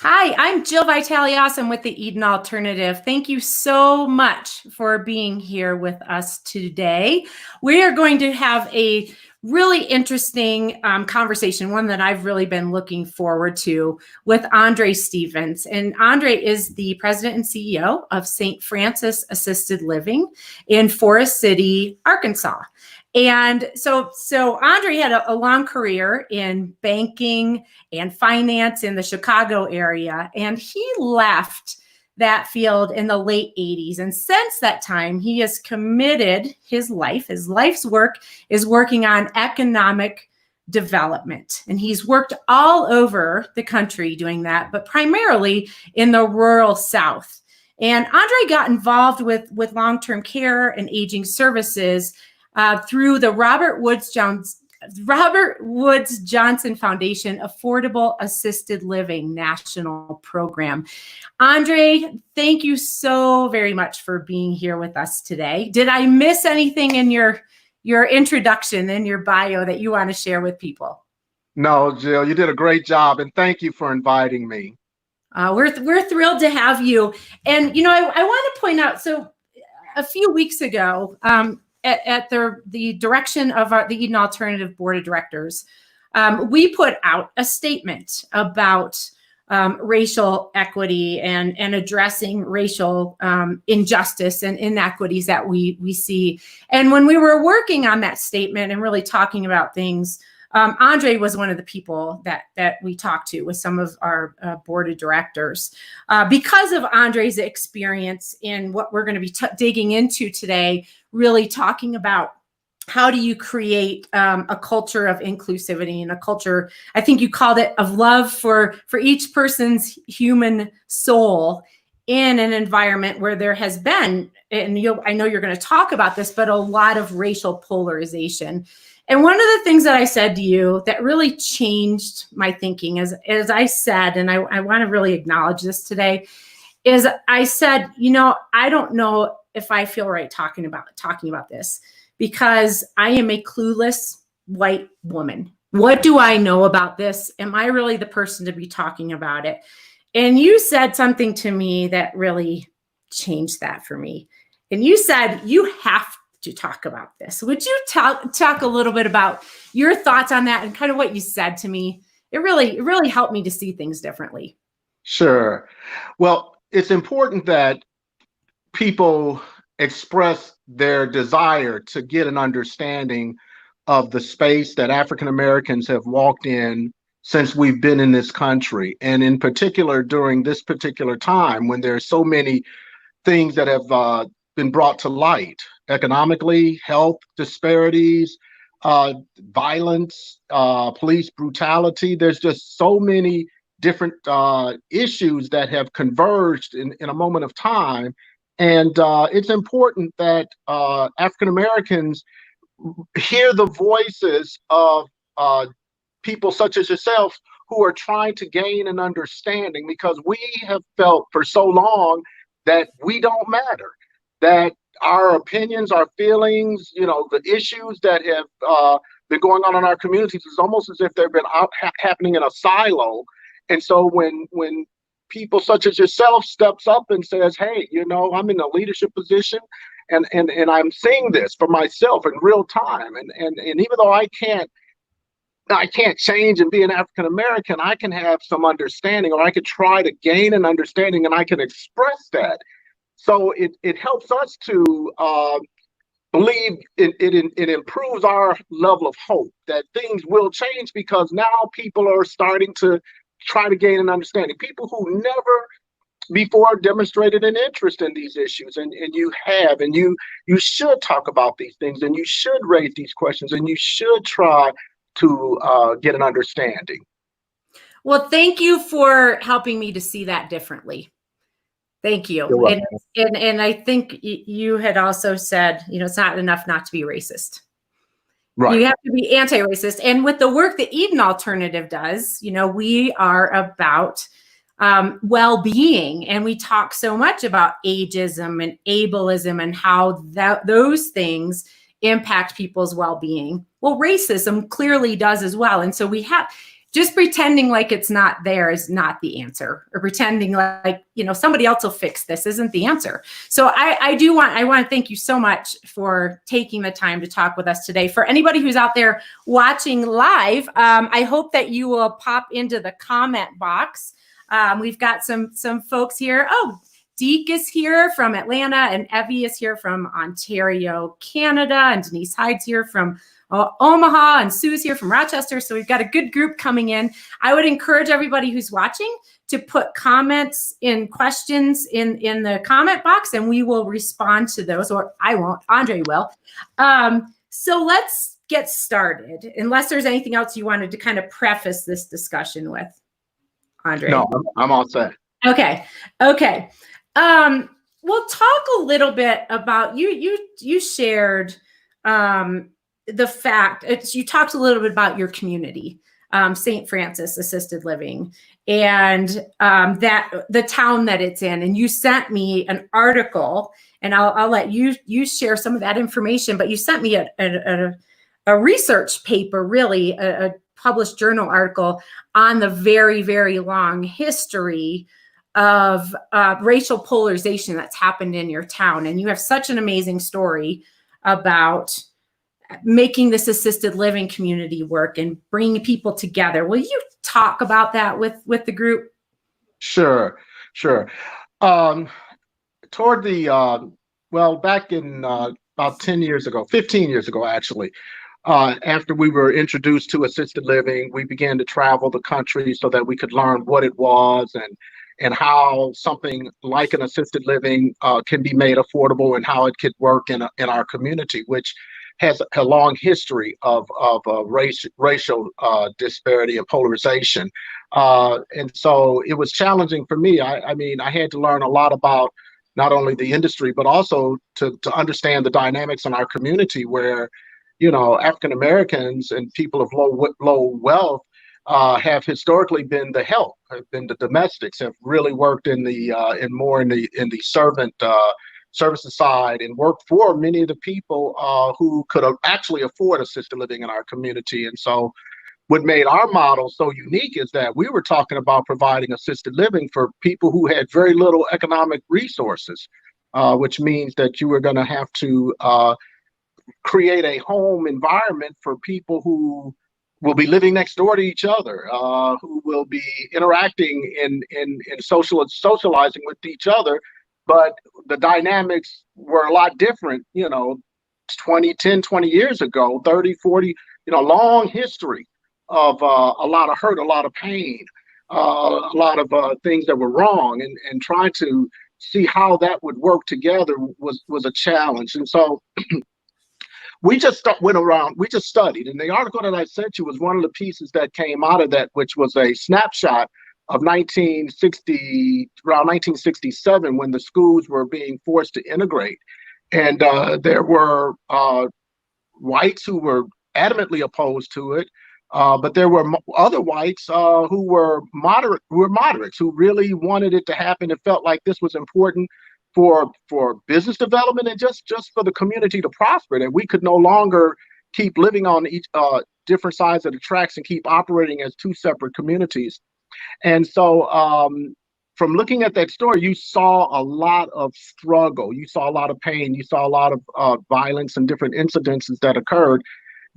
Hi, I'm Jill Vitalios. I'm with the Eden Alternative. Thank you so much for being here with us today. We are going to have a really interesting conversation, one that I've really been looking forward to, with Andre Stevens. And Andre is the president and CEO of St. Francis Assisted Living in Forest City, Arkansas. And so Andre had a long career in banking and finance in the Chicago area. And he left that field in the late 80s. And since that time, he has committed his life's work is working on economic development. And he's worked all over the country doing that, but primarily in the rural South. And Andre got involved with long-term care and aging services through the Robert Woods Johnson Foundation Affordable Assisted Living National Program. Andre, thank you so very much for being here with us today. Did I miss anything in your introduction and your bio that you want to share with people? No, Jill, you did a great job, and thank you for inviting me. We're thrilled to have you. And, I want to point out, so a few weeks ago, at the direction of the Eden Alternative Board of Directors, we put out a statement about racial equity and addressing racial injustice and inequities that we see. And when we were working on that statement and really talking about things, Andre was one of the people that we talked to with some of our board of directors. Because of Andre's experience in what we're going to be digging into today, really talking about how do you create a culture of inclusivity and a culture, I think you called it, of love for each person's human soul in an environment where there has been, and I know you're going to talk about this, but a lot of racial polarization. And one of the things that I said to you that really changed my thinking, as I said, and I want to really acknowledge this today, is I said, I don't know if I feel right talking about this, because I am a clueless white woman. What do I know about this? Am I really the person to be talking about it? And you said something to me that really changed that for me. And you said, you have to talk about this. Would you talk a little bit about your thoughts on that and kind of what you said to me? It really helped me to see things differently. Sure. Well, it's important that people express their desire to get an understanding of the space that African Americans have walked in since we've been in this country. And in particular, during this particular time when there's so many things that have been brought to light: economically, health disparities, violence, police brutality. There's just so many different issues that have converged in a moment of time. And it's important that African Americans hear the voices of people such as yourself who are trying to gain an understanding, because we have felt for so long that we don't matter, that our opinions, our feelings, the issues that have been going on in our communities, is almost as if they've been happening in a silo. And so when people such as yourself steps up and says, hey, I'm in a leadership position and I'm seeing this for myself in real time. And even though I can't change and be an African American, I can have some understanding, or I could try to gain an understanding, and I can express that. So it helps us to believe it improves our level of hope that things will change, because now people are starting to try to gain an understanding. People who never before demonstrated an interest in these issues, and you have, and you should talk about these things, and you should raise these questions, and you should try to get an understanding. Well, thank you for helping me to see that differently. Thank you. And I think you had also said, it's not enough not to be racist. Right. You have to be anti-racist. And with the work that Eden Alternative does, we are about well-being, and we talk so much about ageism and ableism and how those things impact people's well-being. Well, racism clearly does as well. And so we have just pretending like it's not there is not the answer, or pretending like, somebody else will fix this isn't the answer. So I want to thank you so much for taking the time to talk with us today. For anybody who's out there watching live, I hope that you will pop into the comment box. We've got some folks here. Oh, Deke is here from Atlanta, and Evie is here from Ontario, Canada, and Denise Hyde's here from Omaha, and Sue's here from Rochester. So we've got a good group coming in. I would encourage everybody who's watching to put comments and questions in the comment box, and we will respond to those, or I won't, Andre will. So let's get started, unless there's anything else you wanted to kind of preface this discussion with, Andre. No, I'm all set. Okay. We'll talk a little bit about you shared the fact, you talked a little bit about your community, St. Francis Assisted Living, and that the town that it's in. And you sent me an article, and I'll let you share some of that information, but you sent me a research paper, really, a published journal article on the very, very long history of racial polarization that's happened in your town. And you have such an amazing story about making this assisted living community work and bringing people together. Will you talk about that with the group? Sure. Toward the, back in about 10 years ago, 15 years ago, actually, after we were introduced to assisted living, we began to travel the country so that we could learn what it was and how something like an assisted living can be made affordable, and how it could work in our community, which has a long history of racial disparity and polarization. And so it was challenging for me. I mean, I had to learn a lot about not only the industry, but also to understand the dynamics in our community where, African Americans and people of low wealth have historically been the help, have been the domestics, have really worked in the servant services side, and worked for many of the people who could actually afford assisted living in our community. And so what made our model so unique is that we were talking about providing assisted living for people who had very little economic resources, which means that you were going to have to create a home environment for people who will be living next door to each other, who will be interacting in socializing with each other. But the dynamics were a lot different, 20 years ago, 30, 40, long history of a lot of hurt, a lot of pain, a lot of things that were wrong, and trying to see how that would work together was a challenge. And so we just studied, and the article that I sent you was one of the pieces that came out of that, which was a snapshot of around 1967, when the schools were being forced to integrate. And there were whites who were adamantly opposed to it, but there were other whites who were moderates, who really wanted it to happen and felt like this was important for business development and just for the community to prosper, that we could no longer keep living on each different sides of the tracks and keep operating as two separate communities. And so from looking at that story, you saw a lot of struggle, you saw a lot of pain, you saw a lot of violence and different incidences that occurred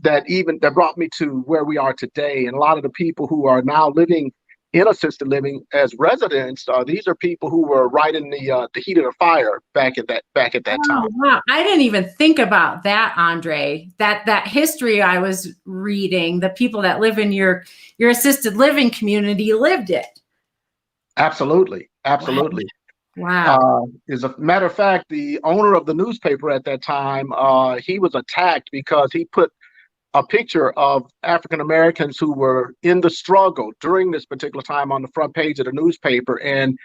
that brought me to where we are today. And a lot of the people who are now living in assisted living as residents, these are people who were right in the heat of the fire back at that time. Wow. I didn't even think about that, Andre. That history I was reading, the people that live in your assisted living community lived it. Absolutely. Wow. As a matter of fact, the owner of the newspaper at that time, he was attacked because he put a picture of African Americans who were in the struggle during this particular time on the front page of the newspaper. And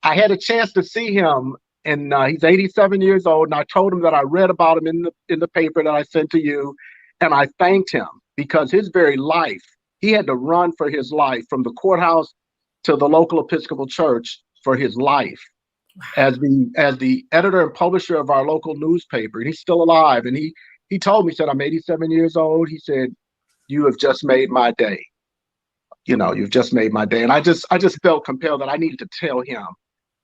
I had a chance to see him, and he's 87 years old. And I told him that I read about him in the paper that I sent to you. And I thanked him because his very life, he had to run for his life from the courthouse to the local Episcopal church for his life. As the editor and publisher of our local newspaper, and he's still alive. And he told me, he said, I'm 87 years old. He said, you have just made my day. you've just made my day. And I just felt compelled that I needed to tell him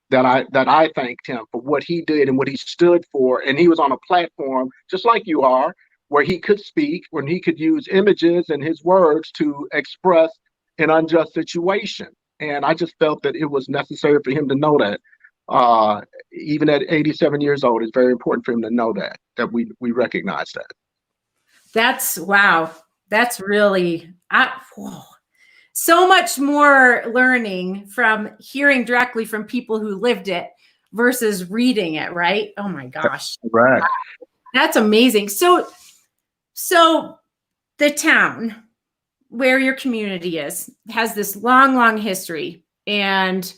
that I thanked him for what he did and what he stood for. And he was on a platform just like you are, where he could speak, when he could use images and his words to express an unjust situation. And I just felt that it was necessary for him to know that. Even at 87 years old, it's very important for him to know that we recognize that. That's wow. That's really whoa. So much more learning from hearing directly from people who lived it versus reading it, right? Oh my gosh. Right. Wow. That's amazing. So the town where your community is has this long, long history. And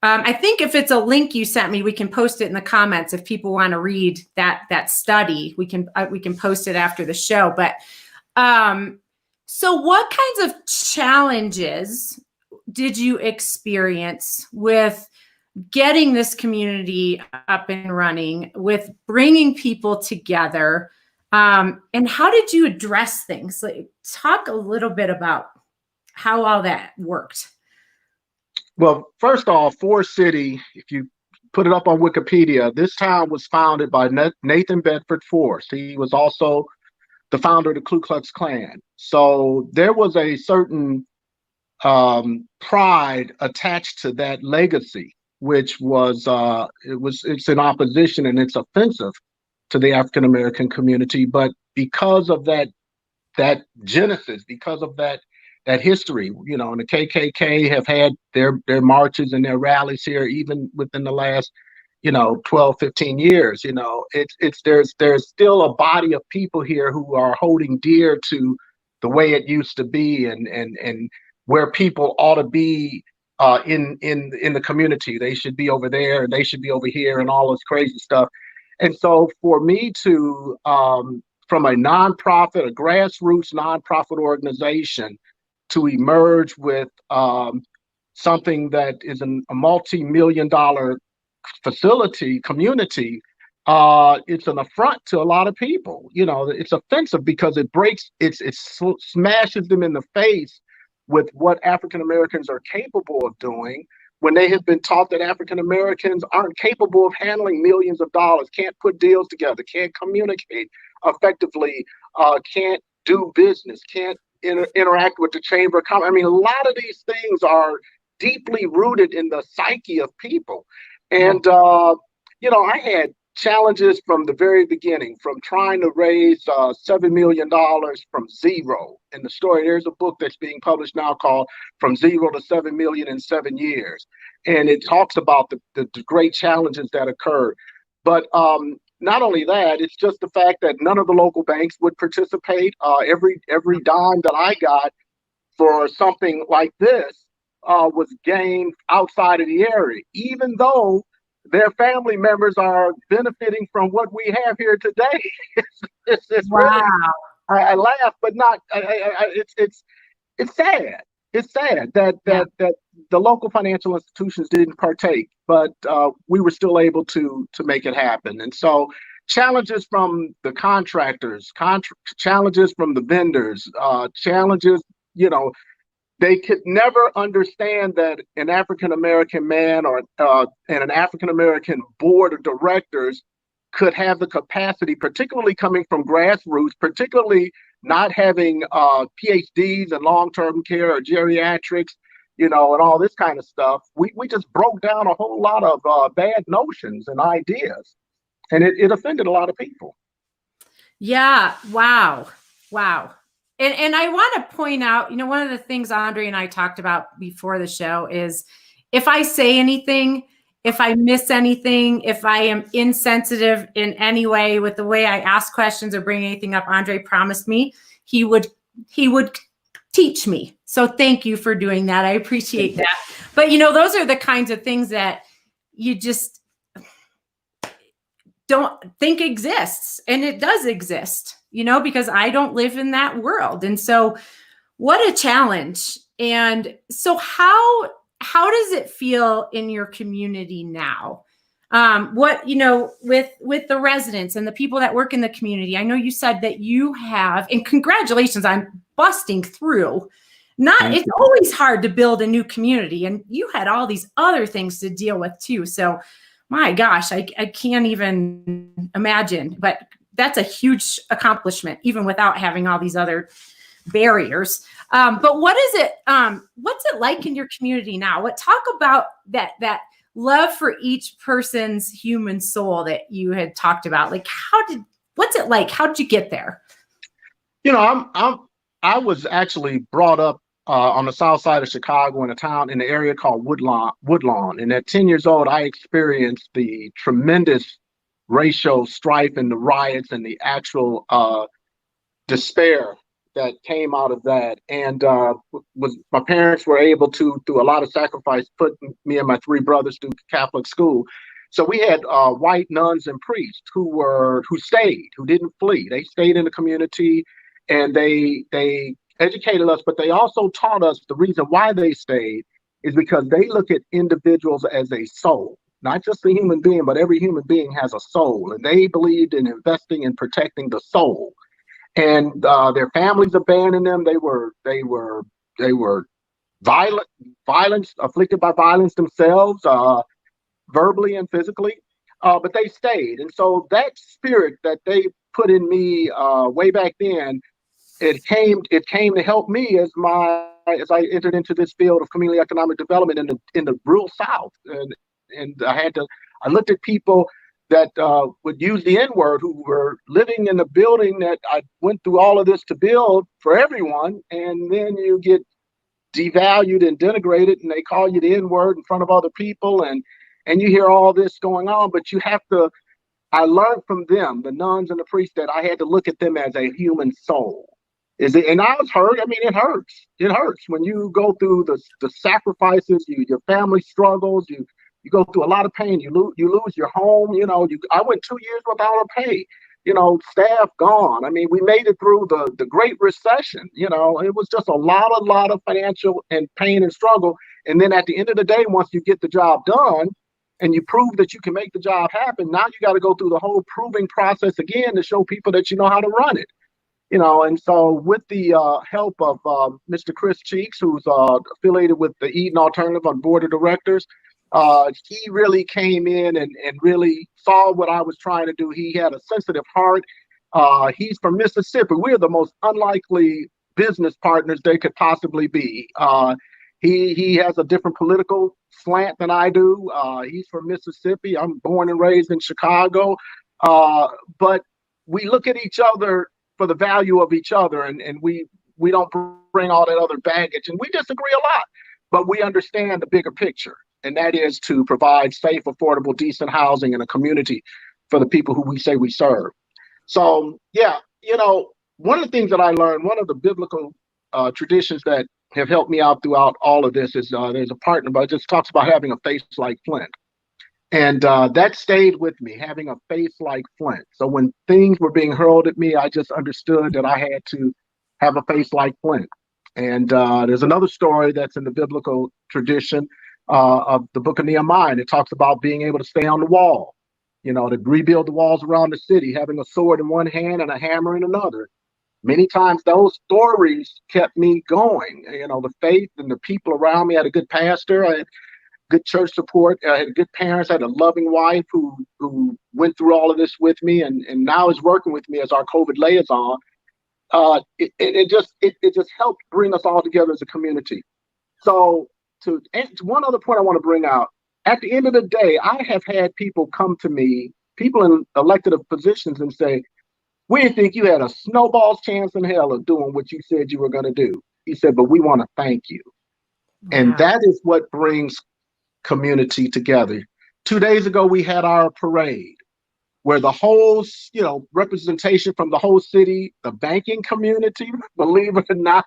I think if it's a link you sent me, we can post it in the comments. If people want to read that study, we can post it after the show. But so what kinds of challenges did you experience with getting this community up and running, with bringing people together? And how did you address things? Like, talk a little bit about how all that worked. Well, first off, Forest City, if you put it up on Wikipedia, this town was founded by Nathan Bedford Forrest. He was also the founder of the Ku Klux Klan. So there was a certain pride attached to that legacy, which was it's in opposition and it's offensive to the African American community. But because of that genesis, because of that history, and the KKK have had their marches and their rallies here even within the last 12, 15 years. There's still a body of people here who are holding dear to the way it used to be and where people ought to be in the community. They should be over there and they should be over here and all this crazy stuff. And so for me to from a nonprofit, a grassroots nonprofit organization, to emerge with something that is a multi-million-dollar community, it's an affront to a lot of people. It's offensive because it smashes them in the face with what African Americans are capable of doing, when they have been taught that African Americans aren't capable of handling millions of dollars, can't put deals together, can't communicate effectively, can't do business, can't interact with the Chamber of Commerce. I mean, a lot of these things are deeply rooted in the psyche of people. And, I had challenges from the very beginning, from trying to raise $7 million from zero. In the story, there's a book that's being published now called From Zero to 7 Million in 7 Years. And it talks about the great challenges that occurred. But not only that, it's just the fact that none of the local banks would participate. Every dime that I got for something like this was gained outside of the area, even though their family members are benefiting from what we have here today. It's wow. Really, I laugh, but not. It's sad. It's sad that the local financial institutions didn't partake, but we were still able to make it happen. And so, challenges from the contractors, challenges from the vendors, challenges. They could never understand that an African American man and an African American board of directors could have the capacity, particularly coming from grassroots, particularly not having PhDs in long-term care or geriatrics, and all this kind of stuff. We just broke down a whole lot of bad notions and ideas, and it offended a lot of people. Yeah. Wow. And I want to point out, one of the things Andre and I talked about before the show is, if I say anything, if I miss anything, if I am insensitive in any way with the way I ask questions or bring anything up, Andre promised me he would teach me. So thank you for doing that. I appreciate that. But those are the kinds of things that you just don't think exists, and it does exist, because I don't live in that world. And so what a challenge. And so how does it feel in your community now? With the residents and the people that work in the community? I know you said that you have, and congratulations on busting through It's always hard to build a new community, and you had all these other things to deal with too. So my gosh, I can't even imagine, but that's a huge accomplishment, even without having all these other barriers. But what is it? What's it like in your community now? Talk about that love for each person's human soul that you had talked about. Like, what's it like? How did you get there? You know, I was actually brought up on the south side of Chicago in an area called Woodlawn. And at 10 years old, I experienced the tremendous racial strife and the riots and the actual despair that came out of that. And my parents were able to, through a lot of sacrifice, put me and my three brothers through Catholic school. So we had white nuns and priests who stayed, who didn't flee. They stayed in the community, and they educated us, but they also taught us the reason why they stayed is because they look at individuals as a soul, not just a human being, but every human being has a soul, and they believed in investing in protecting the soul. And their families abandoned them. They were violence, afflicted by violence themselves, verbally and physically, but they stayed. And so that spirit that they put in me way back then, it came to help me as I entered into this field of community economic development in the rural South, and I looked at people that would use the N-word, who were living in a building that I went through all of this to build for everyone, and then you get devalued and denigrated, and they call you the N-word in front of other people, and you hear all this going on, but you have to. I learned from them, the nuns and the priests, that I had to look at them as a human soul. And I was hurt. I mean, it hurts. It hurts when you go through the sacrifices, your family struggles, you go through a lot of pain. You lose your home. I went 2 years without a pay. Staff gone. I mean, we made it through the Great Recession. It was just a lot of financial and pain and struggle. And then at the end of the day, once you get the job done and you prove that you can make the job happen, now you got to go through the whole proving process again to show people that you know how to run it. And so with the help of Mr. Chris Cheeks, who's affiliated with the Eden Alternative on board of directors, he really came in and really saw what I was trying to do. He had a sensitive heart. He's from Mississippi. We're the most unlikely business partners they could possibly be. He has a different political slant than I do. He's from Mississippi. I'm born and raised in Chicago. But we look at each other for the value of each other, and we don't bring all that other baggage, and we disagree a lot, but we understand the bigger picture, and that is to provide safe, affordable, decent housing in a community for the people who we say we serve. So yeah, one of the things that I learned, one of the biblical traditions that have helped me out throughout all of this is there's a partner, but it just talks about having a face like flint. And that stayed with me, having a face like flint. So when things were being hurled at me, I just understood that I had to have a face like flint. And there's another story that's in the biblical tradition of the book of Nehemiah. And it talks about being able to stay on the wall, to rebuild the walls around the city, having a sword in one hand and a hammer in another. Many times those stories kept me going. The faith and the people around me. I had a good pastor. I had good church support. I had good parents. I had a loving wife who went through all of this with me, and now is working with me as our COVID liaison. It just helped bring us all together as a community. So to one other point I want to bring out, at the end of the day, I have had people come to me, people in elected positions, and say, "We didn't think you had a snowball's chance in hell of doing what you said you were going to do." He said, "But we want to thank you." Wow. And that is what brings community together. 2 days ago, we had our parade where the whole, representation from the whole city, the banking community, believe it or not,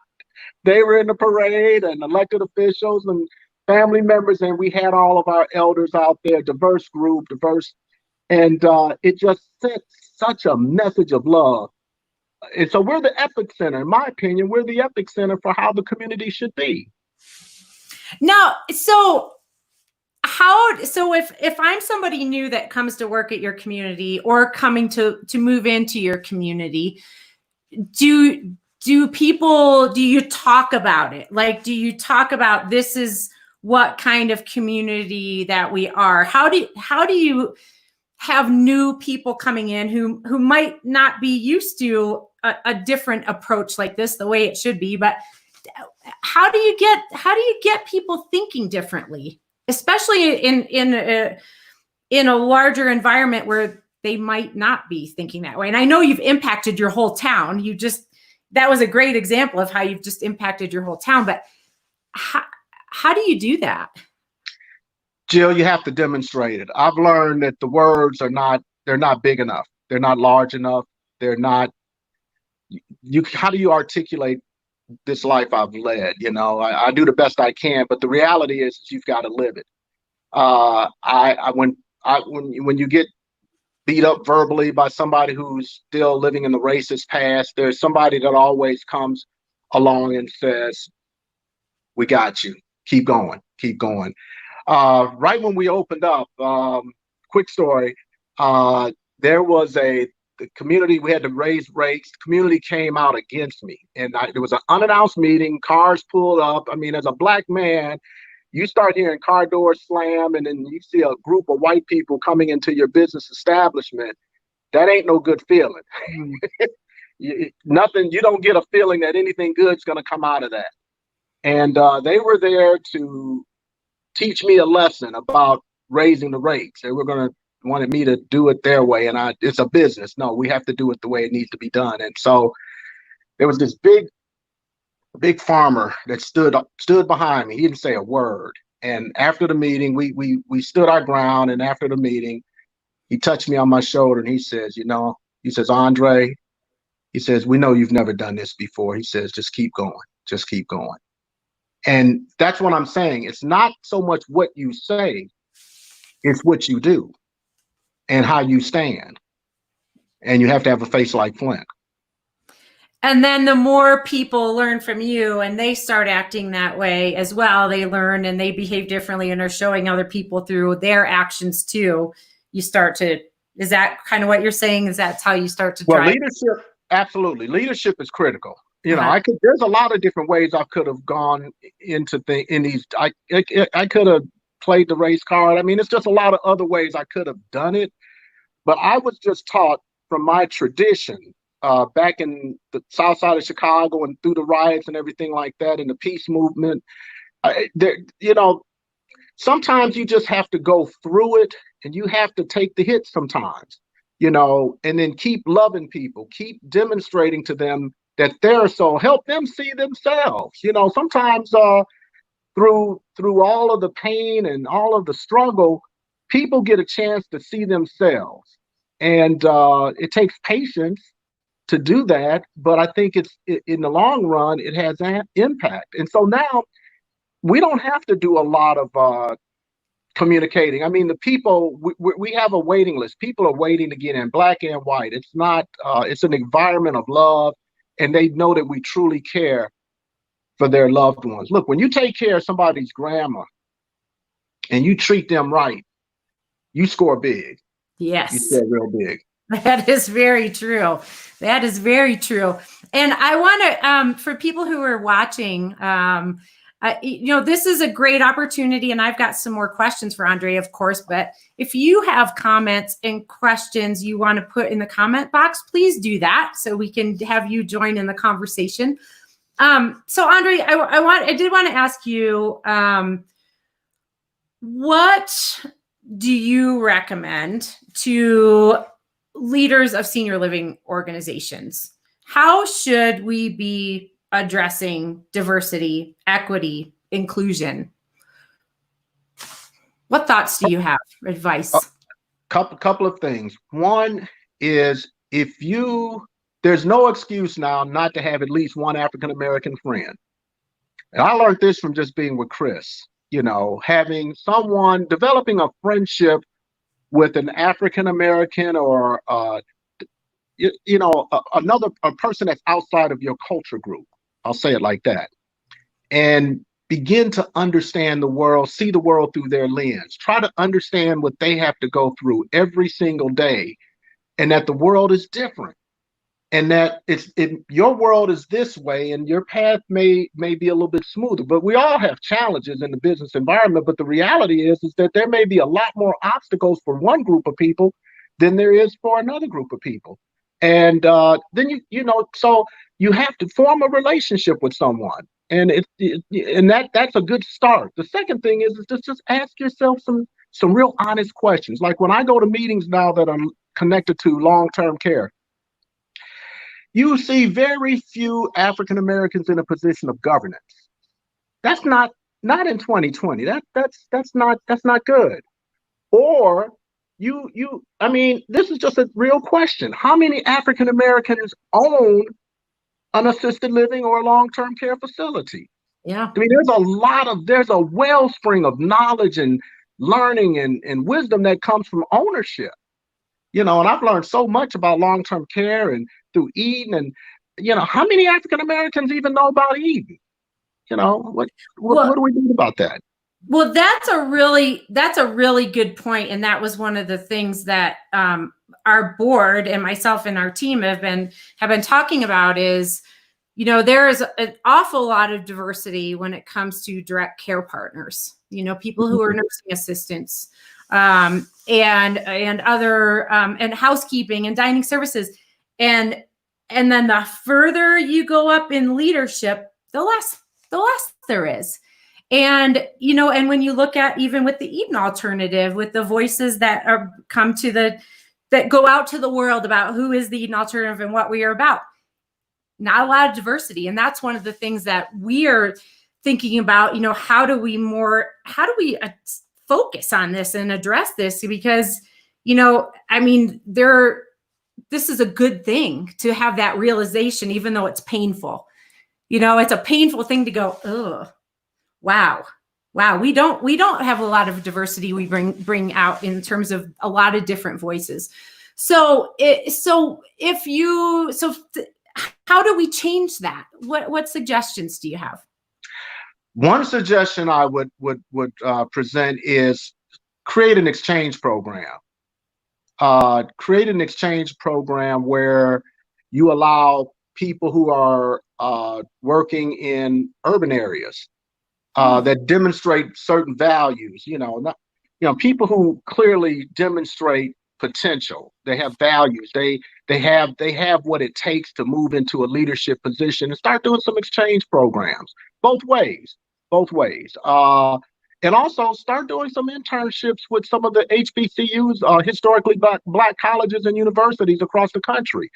they were in the parade, and elected officials and family members, and we had all of our elders out there, diverse group, and it just sent such a message of love. And so we're the epic center, in my opinion, we're the epic center for how the community should be. Now, so if I'm somebody new that comes to work at your community or coming to move into your community, do you talk about it? Like, do you talk about this is what kind of community that we are? How do you have new people coming in who might not be used to a different approach like this, the way it should be, but how do you get people thinking differently, especially in a larger environment where they might not be thinking that way? And I know you've impacted your whole town. That was a great example of how you've just impacted your whole town, but how do you do that? Jill, you have to demonstrate it. I've learned that the words they're not big enough. They're not large enough. They're not, how do you articulate this life I've led? You know, I do the best I can, but the reality is you've got to live it. When you get beat up verbally by somebody who's still living in the racist past, there's somebody that always comes along and says, we got you. Keep going. Keep going. Right when we opened up, quick story, there was the community, we had to raise rates. The community came out against me. And there was an unannounced meeting, cars pulled up. I mean, as a Black man, you start hearing car doors slam, and then you see a group of white people coming into your business establishment. That ain't no good feeling. You don't get a feeling that anything good's going to come out of that. And they were there to teach me a lesson about raising the rates. They wanted me to do it their way, and it's a business. No, we have to do it the way it needs to be done. And so there was this big farmer that stood behind me. He didn't say a word. And after the meeting, we stood our ground. And after the meeting, he touched me on my shoulder and he says, Andre, he says, we know you've never done this before. He says, just keep going. Just keep going. And that's what I'm saying. It's not so much what you say, it's what you do and how you stand. And you have to have a face like Flint. And then the more people learn from you and they start acting that way as well, they learn and they behave differently and are showing other people through their actions too. Is that kind of what you're saying? Is that how you start to drive? Well, leadership, absolutely. Leadership is critical. You know, there's a lot of different ways I could have gone into these. I could have played the race card. I mean, it's just a lot of other ways I could have done it. But I was just taught from my tradition back in the South Side of Chicago and through the riots and everything like that, and the peace movement. Sometimes you just have to go through it, and you have to take the hits sometimes, and then keep loving people, keep demonstrating to them that they're so, help them see themselves. Sometimes through all of the pain and all of the struggle, people get a chance to see themselves. And it takes patience to do that, but I think it's in the long run, it has an impact. And so now we don't have to do a lot of communicating. I mean, the people, we have a waiting list. People are waiting to get in, Black and white. It's not, it's an environment of love, and they know that we truly care for their loved ones. Look, when you take care of somebody's grandma and you treat them right, you score big. Yes. You score real big. That is very true. That is very true. And I want to, for people who are watching, this is a great opportunity, and I've got some more questions for Andre, of course, but if you have comments and questions you want to put in the comment box, please do that so we can have you join in the conversation. So Andre, I did want to ask you, what do you recommend to leaders of senior living organizations? How should we be addressing diversity, equity, inclusion? What thoughts do you have? Advice? Couple of things. One is, there's no excuse now not to have at least one African-American friend. And I learned this from just being with Chris, having someone, developing a friendship with an African-American or, a person that's outside of your culture group. I'll say it like that. And begin to understand the world, see the world through their lens. Try to understand what they have to go through every single day, and that the world is different. and that your world is this way and your path may be a little bit smoother. But we all have challenges in the business environment. But the reality is that there may be a lot more obstacles for one group of people than there is for another group of people. And then so you have to form a relationship with someone, and that's a good start. The second thing is just ask yourself some real honest questions. Like when I go to meetings now that I'm connected to long-term care, you see very few African Americans in a position of governance. That's not in 2020. That's not good. Or I mean, this is just a real question. How many African Americans own an assisted living or a long-term care facility? Yeah. I mean, there's a wellspring of knowledge and learning and wisdom that comes from ownership. And I've learned so much about long-term care and through Eden, and how many African Americans even know about Eden? What do we do about that? Well, that's a really good point, and that was one of the things that our board and myself and our team have been talking about. Is there is an awful lot of diversity when it comes to direct care partners. People who are nursing assistants, and other and housekeeping and dining services, and then the further you go up in leadership, the less there is. And and when you look at even with the Eden Alternative, with the voices that that go out to the world about who is the Eden Alternative and what we are about, not a lot of diversity. And that's one of the things that we are thinking about. How do we focus on this and address this? Because I mean, this is a good thing to have that realization, even though it's painful. It's a painful thing to go, oh, wow, we don't have a lot of diversity we bring out in terms of a lot of different voices. So how do we change that? What suggestions do you have? One suggestion I would present is create an exchange program. Create an exchange program where you allow people who are working in urban areas that demonstrate certain values. People who clearly demonstrate potential. They have values. They have what it takes to move into a leadership position, and start doing some exchange programs both ways. And also start doing some internships with some of the HBCUs, historically black colleges and universities across the country.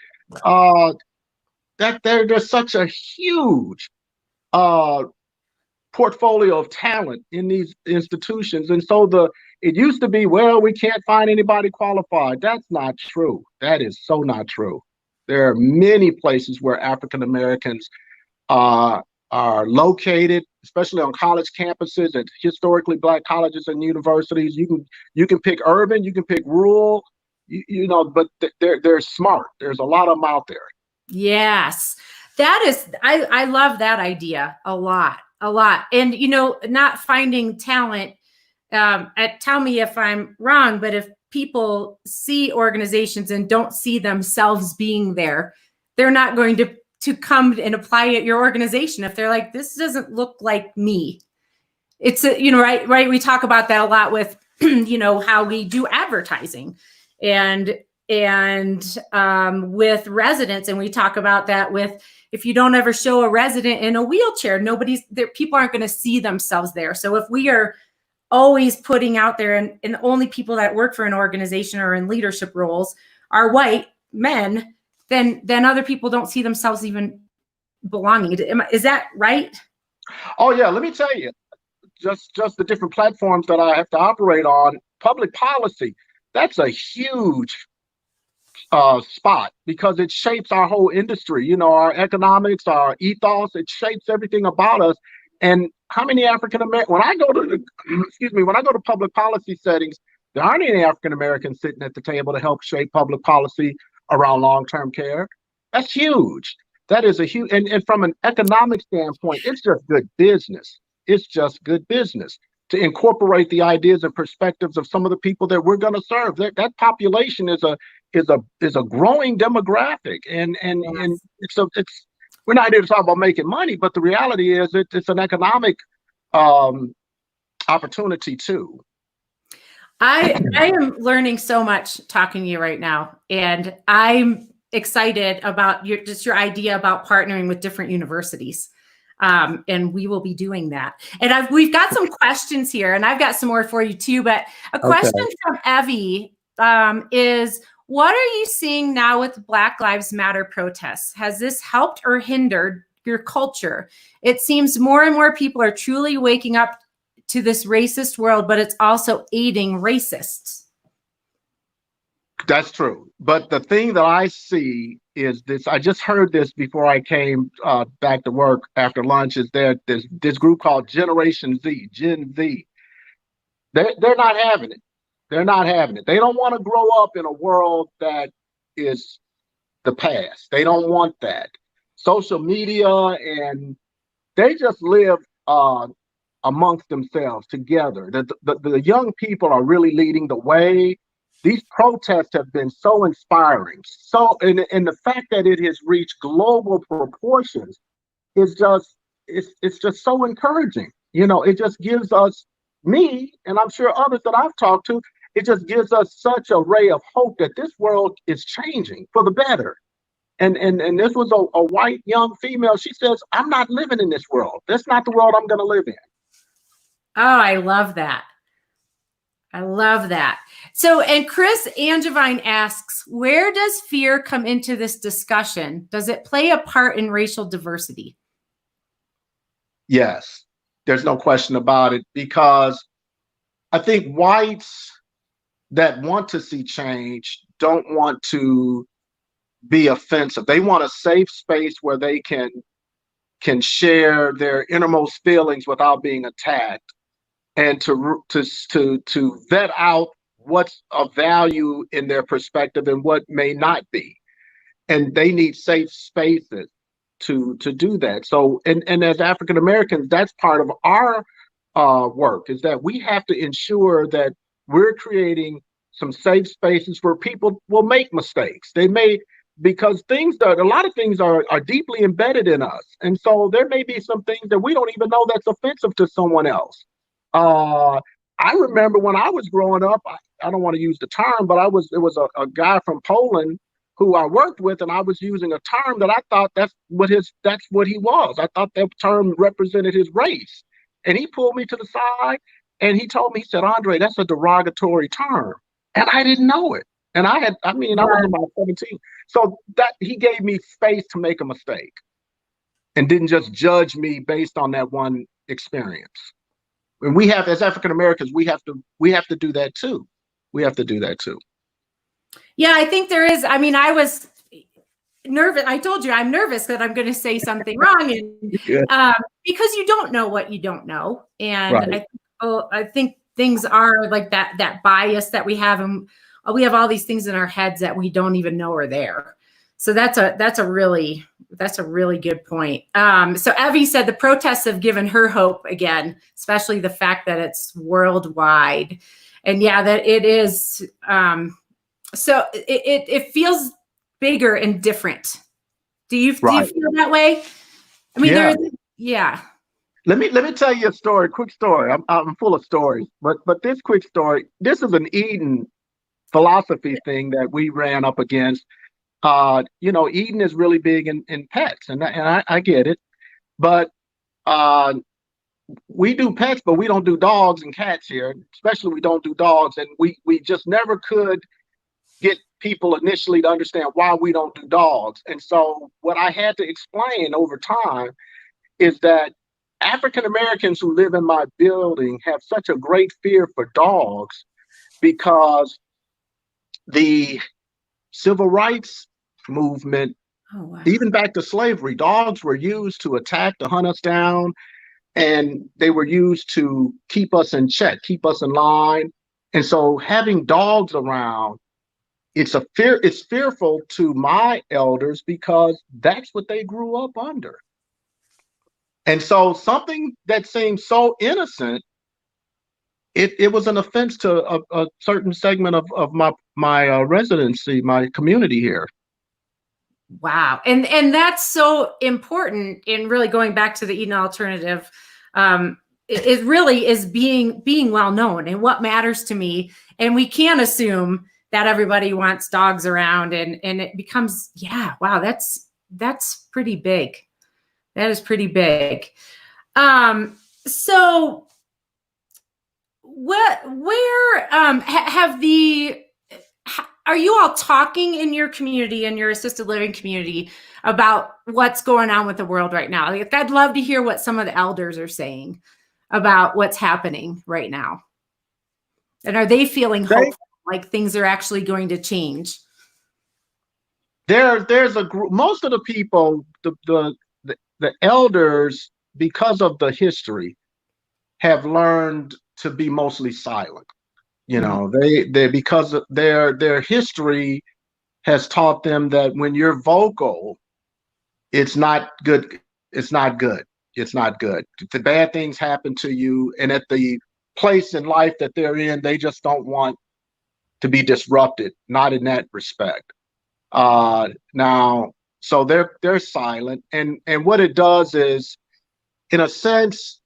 That there's such a huge portfolio of talent in these institutions. And so it used to be, well, we can't find anybody qualified. That's not true. That is so not true. There are many places where African Americans are located, especially on college campuses at historically black colleges and universities. You can pick urban, you can pick rural, but they're smart. There's a lot of them out there. Yes, I love that idea a lot. And, not finding talent, tell me if I'm wrong, but if people see organizations and don't see themselves being there, they're not going to come and apply at your organization. If they're like, this doesn't look like me. It's right. We talk about that a lot with, how we do advertising and with residents. And we talk about that with, if you don't ever show a resident in a wheelchair, people aren't going to see themselves there. So if we are always putting out there and the only people that work for an organization or in leadership roles are white men, then other people don't see themselves even belonging. Is that right? Oh yeah, let me tell you, just the different platforms that I have to operate on. Public policy, that's a huge spot, because it shapes our whole industry, our economics, our ethos. It shapes everything about us. And how many African Americans, when I go to public policy settings, there aren't any African Americans sitting at the table to help shape public policy around long-term care. That's huge. That is a huge, and from an economic standpoint, it's just good business. It's just good business to incorporate the ideas and perspectives of some of the people that we're going to serve. That population is is a growing demographic, and Yes. it's we're not here to talk about making money, but the reality is it's an economic um, opportunity too. I am learning so much talking to you right now, and I'm excited about your idea about partnering with different universities. And we will be doing that. And we've got some questions here, and I've got some more for you too. But a Okay. question from Evie is, what are you seeing now with Black Lives Matter protests? Has this helped or hindered your culture? It seems more and more people are truly waking up to this racist world, but it's also aiding racists. That's true. But the thing that I see is this. I just heard this before I came back to work after lunch. Is that this group called Generation Z, Gen Z? They're not having it. They're not having it. They don't want to grow up in a world that is the past. They don't want that. Social media, and they just live amongst themselves together. The young people are really leading the way. These protests have been so inspiring. So, and the fact that it has reached global proportions is just it's just so encouraging. You know, it just gives us, me, and I'm sure others that I've talked to, it just gives us such a ray of hope that this world is changing for the better. And this was a white young female. She says, I'm not living in this world. That's not the world I'm going to live in. Oh, I love that. I love that. So, and Chris Angevine asks, where does fear come into this discussion? Does it play a part in racial diversity? Yes, there's no question about it, because I think whites that want to see change don't want to be offensive. They want a safe space where they can share their innermost feelings without being attacked, and to vet out what's of value in their perspective and what may not be. And they need safe spaces to do that. So, and as African Americans, that's part of our work, is that we have to ensure that we're creating some safe spaces where people will make mistakes. They may, because a lot of things are deeply embedded in us. And so there may be some things that we don't even know that's offensive to someone else. Uh, I remember when I was growing up, I don't want to use the term, but it was a guy from Poland who I worked with, and I was using a term that I thought that's what he was. I thought that term represented his race. And he pulled me to the side and he told me, he said, Andre, that's a derogatory term. And I didn't know it. And I was about 17. So that he gave me space to make a mistake and didn't just judge me based on that one experience. And we have, as African Americans, we have to do that too. We have to do that too. Yeah, I think there is. I mean, I was nervous. I told you I'm nervous that I'm going to say something wrong, and because you don't know what you don't know. And Right. I think things are like that bias that we have, and we have all these things in our heads that we don't even know are there. So that's a really good point. So Evie said the protests have given her hope again, especially the fact that it's worldwide. And yeah, that it is. So it feels bigger and different. Do you feel that way? I mean, yeah. Let me tell you a story, quick story. I'm full of stories, but this quick story. This is an Eden philosophy thing that we ran up against. Eden is really big in pets, and I get it, but we do pets, but we don't do dogs and cats here. Especially, we don't do dogs, and we just never could get people initially to understand why we don't do dogs. And so, what I had to explain over time is that African Americans who live in my building have such a great fear for dogs because the civil rights movement, even back to slavery, dogs were used to attack, to hunt us down, and they were used to keep us in check, keep us in line. And so having dogs around, it's fearful to my elders because that's what they grew up under. And so something that seems so innocent it was an offense to a certain segment of my residency, my community here. Wow. And that's so important in really going back to the Eden alternative. It really is being well known and what matters to me. And we can't assume that everybody wants dogs around, and it becomes, yeah, wow, that's pretty big. That is pretty big. So are you all talking in your community, in your assisted living community, about what's going on with the world right now? Like, I'd love to hear what some of the elders are saying about what's happening right now. And are they feeling hopeful, like things are actually going to change? There's a group, most of the people, the elders, because of the history, have learned to be mostly silent. You know, they because their history has taught them that when you're vocal, it's not good. It's not good. It's not good. The bad things happen to you, and at the place in life that they're in, they just don't want to be disrupted. Not in that respect. Now, so they're silent, and what it does is, in a sense,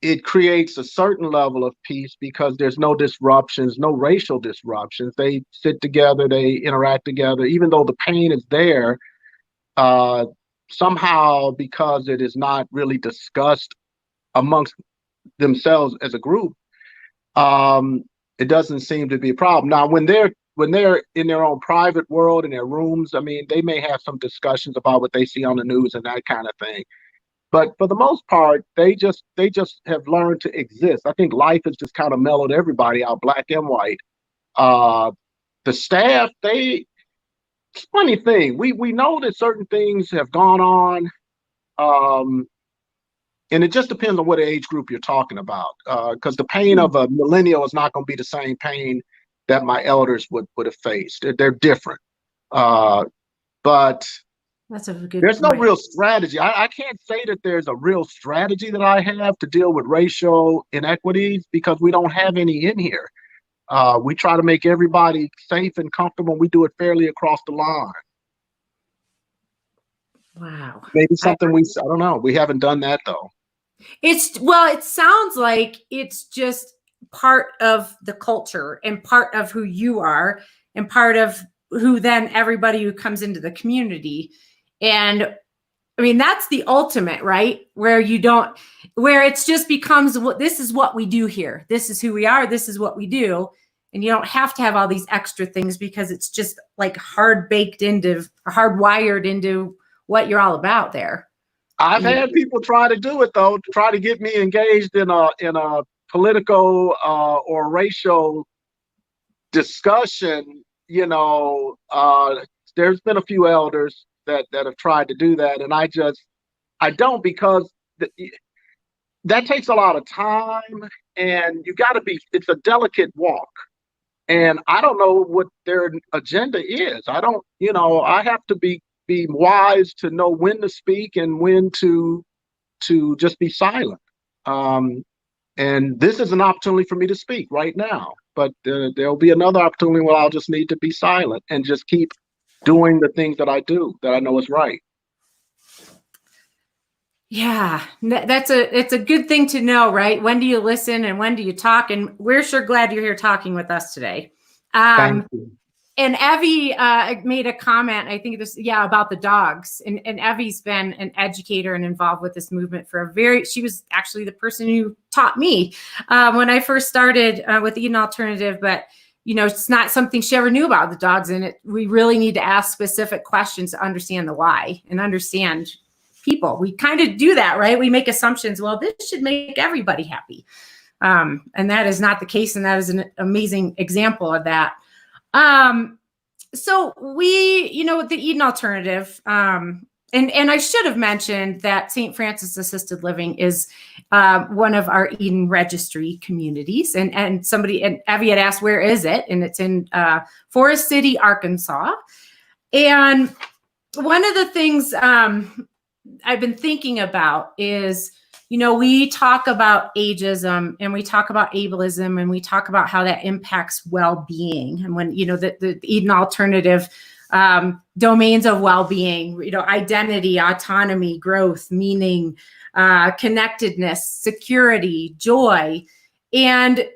it creates a certain level of peace because there's no disruptions, no racial disruptions. They sit together, they interact together, even though the pain is there. Somehow, because it is not really discussed amongst themselves as a group, it doesn't seem to be a problem. Now, when they're in their own private world, in their rooms, I mean, they may have some discussions about what they see on the news and that kind of thing. But for the most part, they just have learned to exist. I think life has just kind of mellowed everybody out, black and white. The staff, it's a funny thing. We know that certain things have gone on, and it just depends on what age group you're talking about. Because the pain of a millennial is not going to be the same pain that my elders would have faced. They're different. But that's a good there's point. no real strategy. I can't say that there's a real strategy that I have to deal with racial inequities because we don't have any in here. We try to make everybody safe and comfortable. We do it fairly across the line. Wow. Maybe something I don't know. We haven't done that though. It sounds like it's just part of the culture and part of who you are and part of who then everybody who comes into the community. And I mean, that's the ultimate, right? Where it's just becomes, this is what we do here. This is who we are. This is what we do. And you don't have to have all these extra things because it's just like hardwired into what you're all about there. I've had people try to do it though, to try to get me engaged in a political or racial discussion. You know, there's been a few elders that have tried to do that, and I don't, because that takes a lot of time, and it's a delicate walk, and I don't know what their agenda is. I don't, I have to be wise to know when to speak and when to just be silent. And this is an opportunity for me to speak right now, but there'll be another opportunity where I'll just need to be silent and just keep doing the things that I do that I know is right. Yeah, it's a good thing to know, right? When do you listen and when do you talk? And we're sure glad you're here talking with us today. Thank you. And Evie made a comment, I think about the dogs. And Evie's been an educator and involved with this movement she was actually the person who taught me when I first started with the Eden Alternative. But, it's not something she ever knew about the dogs. And we really need to ask specific questions to understand the why and understand people. We kind of do that, right? We make assumptions. Well, this should make everybody happy. And that is not the case. And that is an amazing example of that. So we, with the Eden Alternative, and I should have mentioned that St. Francis Assisted Living is one of our Eden Registry communities. And Evie had asked, where is it? And it's in Forest City, Arkansas. And one of the things I've been thinking about is, we talk about ageism and we talk about ableism and we talk about how that impacts well-being. And when, the Eden alternative domains of well-being, identity, autonomy, growth, meaning, connectedness, security, joy, and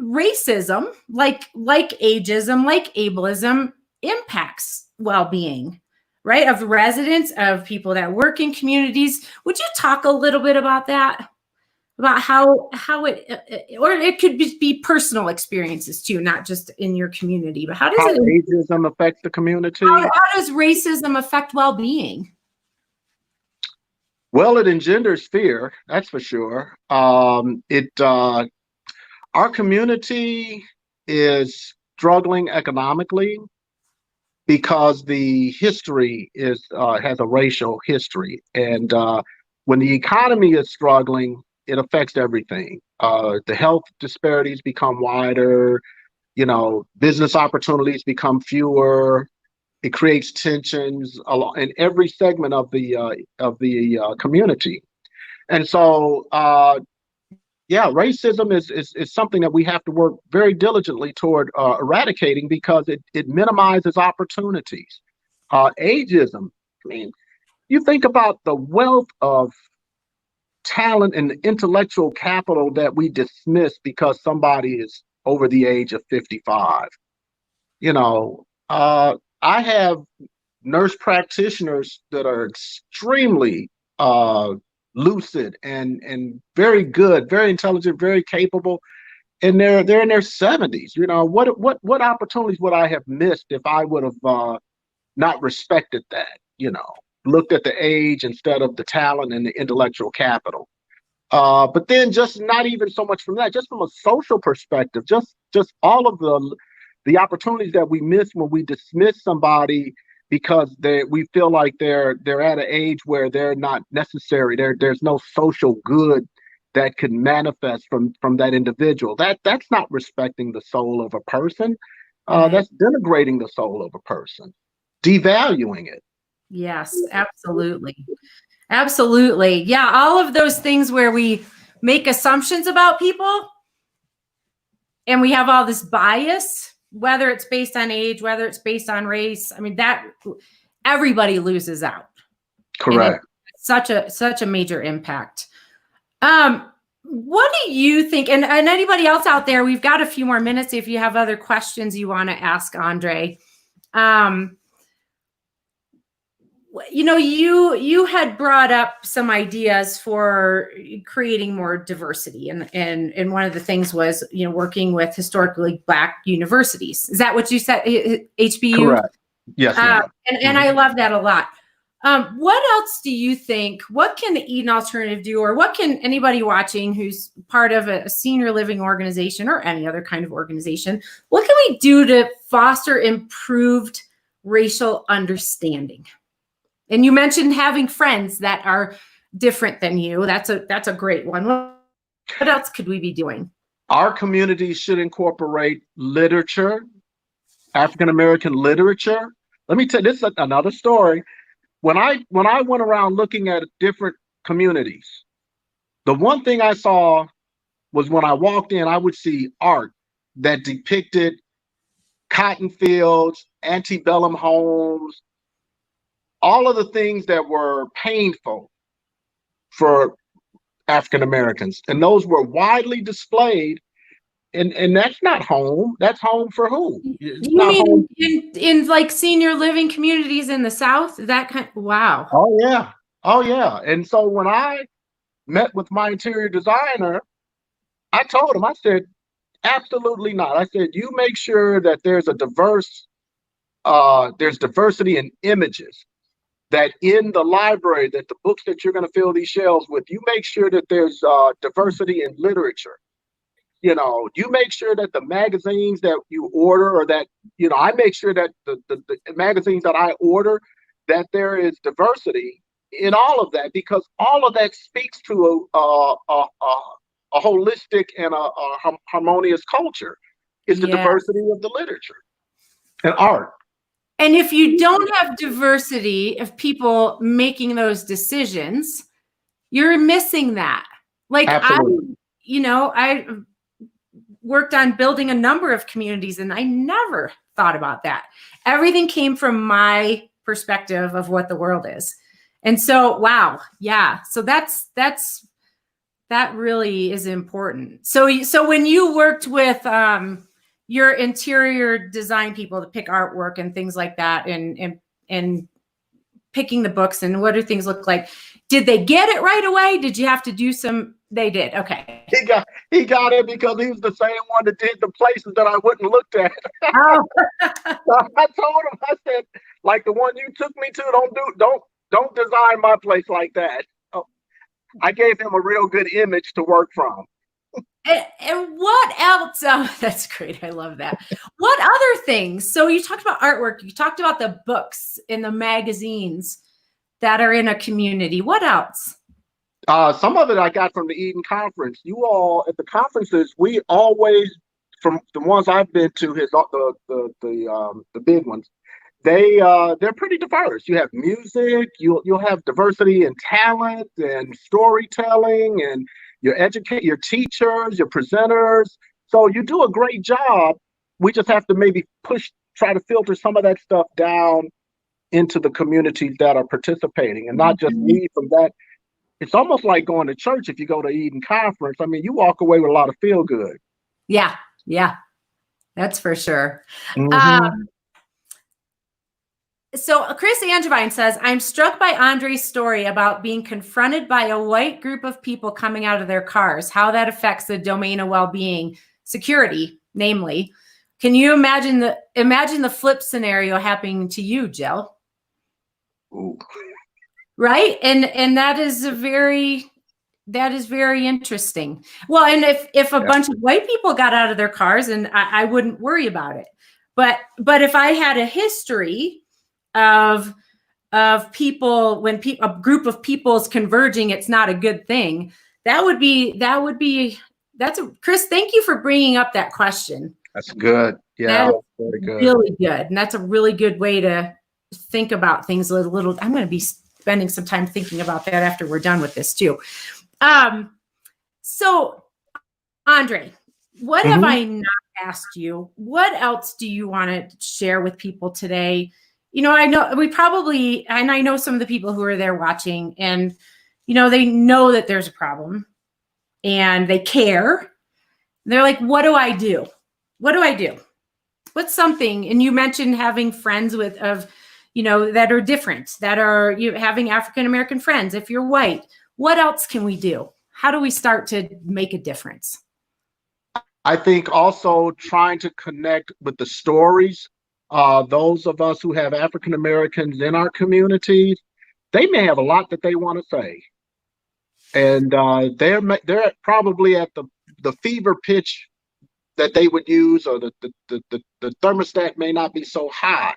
racism, like ageism, like ableism, impacts well-being, right, of residents, of people that work in communities. Would you talk a little bit about that? About how it, or it could be personal experiences too, not just in your community, but how ageism affect the community? How does racism affect well-being? Well, it engenders fear, that's for sure. Our community is struggling economically because the history has a racial history, and when the economy is struggling, it affects everything. The health disparities become wider. Business opportunities become fewer. It creates tensions in every segment of the community, and so racism is something that we have to work very diligently toward eradicating, because it minimizes opportunities. Ageism, I mean, you think about the wealth of talent and intellectual capital that we dismiss because somebody is over the age of 55. I have nurse practitioners that are extremely lucid and very good, very intelligent, very capable, and they're in their 70s. What opportunities would I have missed if I would have not respected that? Looked at the age instead of the talent and the intellectual capital. But then, just not even so much from that, just from a social perspective, just all of the opportunities that we miss when we dismiss somebody because we feel like they're at an age where they're not necessary. There's no social good that can manifest from that individual. That's not respecting the soul of a person. That's denigrating the soul of a person, devaluing it. Yes, absolutely. Absolutely. Yeah, all of those things where we make assumptions about people and we have all this bias, whether it's based on age, whether it's based on race. I mean, that everybody loses out. Correct. Such a major impact. What do you think? And anybody else out there, we've got a few more minutes if you have other questions you want to ask Andre. You had brought up some ideas for creating more diversity, and one of the things was working with historically Black universities. Is that what you said? HBU. Correct. Yes. And I love that a lot. What else do you think? What can the Eden Alternative do, or what can anybody watching who's part of a senior living organization or any other kind of organization? What can we do to foster improved racial understanding? And you mentioned having friends that are different than you. That's a great one. What else could we be doing? Our communities should incorporate literature, African American literature. Let me tell you, this is another story. When I went around looking at different communities, the one thing I saw was when I walked in, I would see art that depicted cotton fields, antebellum homes, all of the things that were painful for African Americans. And those were widely displayed. And that's not home. That's home for who? You mean in like senior living communities in the South? Wow. Oh, yeah. Oh, yeah. And so when I met with my interior designer, I told him, I said, absolutely not. I said, you make sure that there's diversity in images, that in the library, that the books that you're going to fill these shelves with, you make sure that there's diversity in literature. You make sure that the magazines that you order, or that, I make sure that the magazines that I order, that there is diversity in all of that, because all of that speaks to a holistic and a harmonious culture. Is the diversity of the literature and art. And if you don't have diversity of people making those decisions, You're missing that. Like Absolutely. I worked on building a number of communities and I never thought about that. Everything came from my perspective of what the world is. And so, wow. Yeah. So that really is important. So when you worked with your interior design people to pick artwork and things like that, and picking the books and what do things look like, did they get it right away? Did you have to do some? They did. Okay. He got it because he was the same one that did the places that I wouldn't looked at. Oh. So I told him, I said, like the one you took me to, don't design my place like that. Oh, I gave him a real good image to work from. And what else? Oh, that's great. I love that. What other things? So you talked about artwork. You talked about the books in the magazines that are in a community. What else? Some of it I got from the Eden Conference. You all at the conferences, we always, from the ones I've been to, the big ones, they're pretty diverse. You have music, you'll have diversity in talent and storytelling, and your teachers, your presenters. So you do a great job. We just have to maybe try to filter some of that stuff down into the communities that are participating, and not just lead from that. It's almost like going to church. If you go to Eden Conference, I mean, you walk away with a lot of feel good. Yeah, that's for sure. Mm-hmm. So Chris Angevine says, I'm struck by Andre's story about being confronted by a white group of people coming out of their cars, how that affects the domain of well-being, security, namely. Can you imagine the flip scenario happening to you, Jill? Ooh. Right? And that is very interesting. Well, and if a bunch of white people got out of their cars, and I wouldn't worry about it. But if I had a history of people, when a group of people is converging, it's not a good thing. Chris, thank you for bringing up that question. That's good. Yeah, very good. Really good. And that's a really good way to think about things a little. I'm going to be spending some time thinking about that after we're done with this too. So Andre, what have I not asked you? What else do you want to share with people today? I know some of the people who are there watching, and, they know that there's a problem and they care. They're like, what do I do? What do I do? What's something? And you mentioned having friends that are different, that are having African-American friends. If you're white, what else can we do? How do we start to make a difference? I think also trying to connect with the stories. Those of us who have African Americans in our communities, they may have a lot that they want to say, and they're probably at the fever pitch that they would use, or the thermostat may not be so high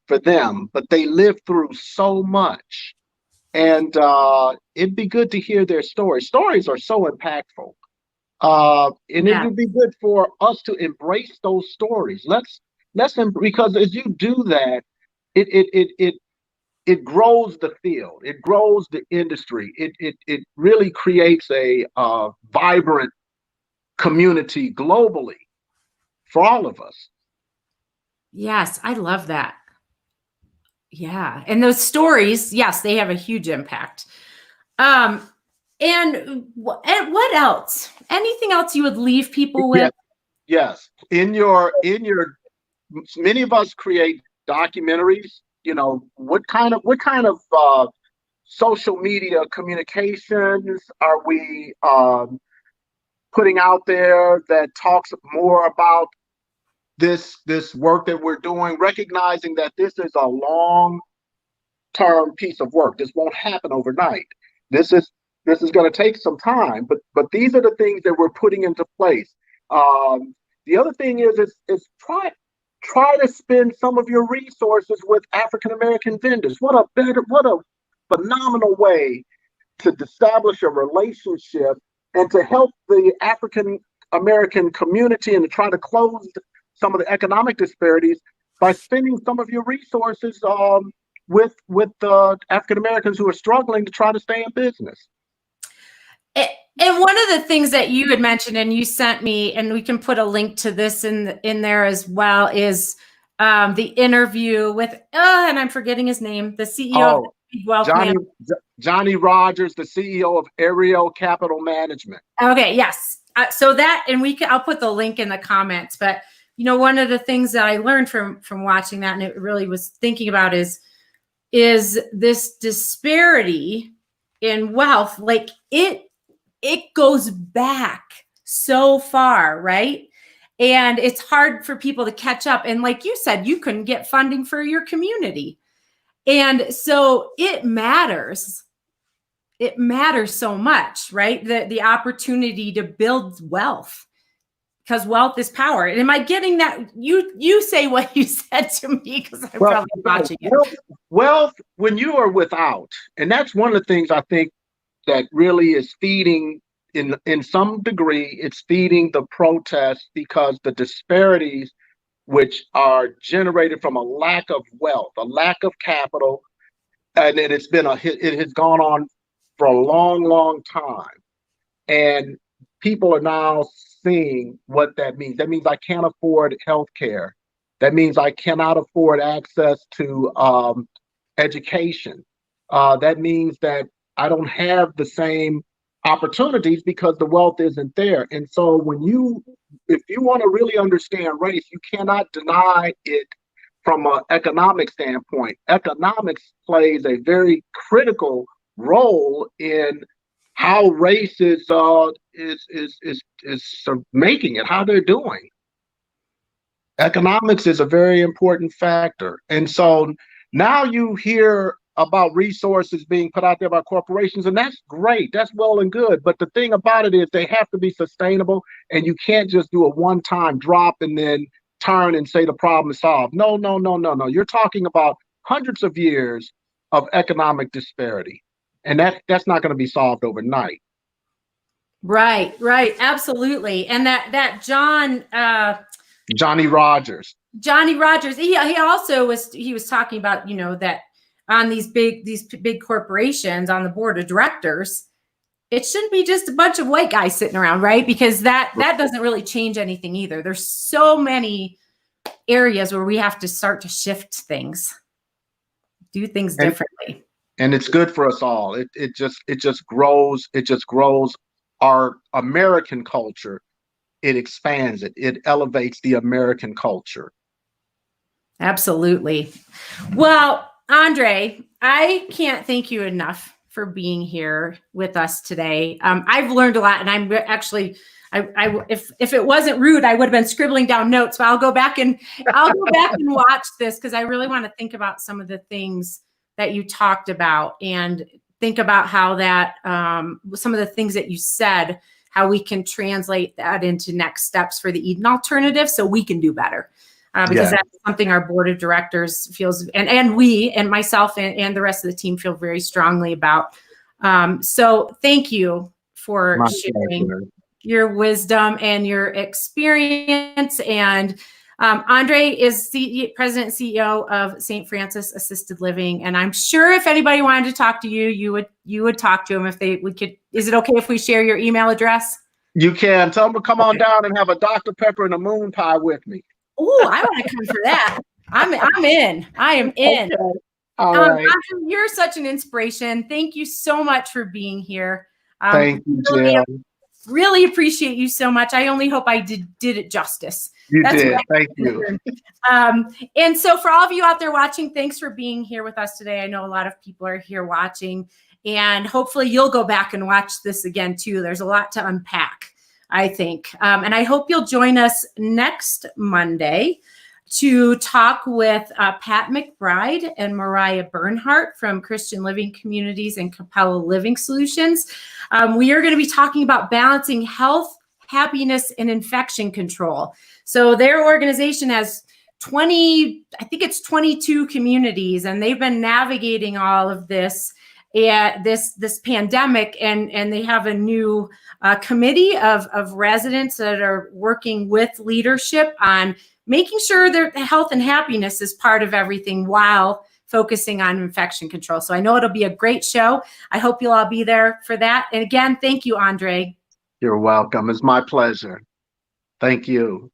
for them, but they live through so much, and it'd be good to hear their stories. Stories are so impactful, and it would be good for us to embrace those stories. Because as you do that, it grows the field, it grows the industry, it really creates a vibrant community globally for all of us. Yes, I love that. Yeah, and those stories, yes, they have a huge impact. And what else? Anything else you would leave people with? Yes. In your many of us create documentaries. What kind of social media communications are we putting out there that talks more about this work that we're doing, recognizing that this is a long-term piece of work. This won't happen overnight. This is going to take some time, but these are the things that we're putting into place. The other thing is try to spend some of your resources with African American vendors. What a phenomenal way to establish a relationship and to help the African American community, and to try to close some of the economic disparities by spending some of your resources with African Americans who are struggling to try to stay in business. And one of the things that you had mentioned and you sent me, and we can put a link to this in there as well, is the interview with, and I'm forgetting his name, the CEO of the Wealth Management. Johnny Rogers, the CEO of Ariel Capital Management. Okay, yes. So that, and I'll put the link in the comments, but one of the things that I learned from watching that, and it really was thinking about, is this disparity in wealth. Like it goes back so far, right? And it's hard for people to catch up. And like you said, you couldn't get funding for your community. And so it matters. It matters so much, right? The opportunity to build wealth, because wealth is power. And am I getting that? You say what you said to me, because I'm probably watching it. Wealth, when you are without, and that's one of the things I think that really is feeding, in some degree, it's feeding the protest, because the disparities which are generated from a lack of wealth, a lack of capital, and it has gone on for a long, long time. And people are now seeing what that means. That means I can't afford health care. That means I cannot afford access to education. That means that I don't have the same opportunities because the wealth isn't there. And so if you want to really understand race, you cannot deny it from an economic standpoint. Economics plays a very critical role in how race is making it, how they're doing. Economics is a very important factor. And so now you hear about resources being put out there by corporations, and that's great. That's well and good. But the thing about it is they have to be sustainable, and you can't just do a one-time drop and then turn and say the problem is solved. No. You're talking about hundreds of years of economic disparity, and that's not going to be solved overnight. Right, absolutely. And that Johnny Rogers. He also was talking about, that on these big corporations on the board of directors, it shouldn't be just a bunch of white guys sitting around, right? Because that doesn't really change anything either. There's so many areas where we have to start to shift things, do things differently. And it's good for us all. It just grows our American culture. It expands it. It elevates the American culture. Absolutely. Well, Andre, I can't thank you enough for being here with us today. I've learned a lot, and I'm actually, if it wasn't rude, I would have been scribbling down notes. But I'll go back and watch this, because I really want to think about some of the things that you talked about, and think about how that some of the things that you said, how we can translate that into next steps for the Eden Alternative, so we can do better. Because that's something our board of directors feels, and we, and myself, and the rest of the team feel very strongly about. So thank you for sharing your wisdom and your experience. And Andre is President and CEO of St. Francis Assisted Living. And I'm sure if anybody wanted to talk to you, you would talk to him if we could. Is it okay if we share your email address? You can. Tell them to come on down and have a Dr. Pepper and a moon pie with me. Oh, I want to come for that. I'm in. I am in. Okay. All right. You're such an inspiration. Thank you so much for being here. Thank you, Jill. Really appreciate you so much. I only hope I did it justice. You did. Thank you. And so for all of you out there watching, thanks for being here with us today. I know a lot of people are here watching, and hopefully you'll go back and watch this again too. There's a lot to unpack, I think. And I hope you'll join us next Monday to talk with Pat McBride and Mariah Bernhardt from Christian Living Communities and Capella Living Solutions. We are going to be talking about balancing health, happiness, and infection control. So their organization has 22 communities, and they've been navigating all of this this pandemic, and they have a new committee of residents that are working with leadership on making sure their health and happiness is part of everything while focusing on infection control. So I know it'll be a great show. I hope you'll all be there for that. And again, thank you, Andre. You're welcome. It's my pleasure. Thank you.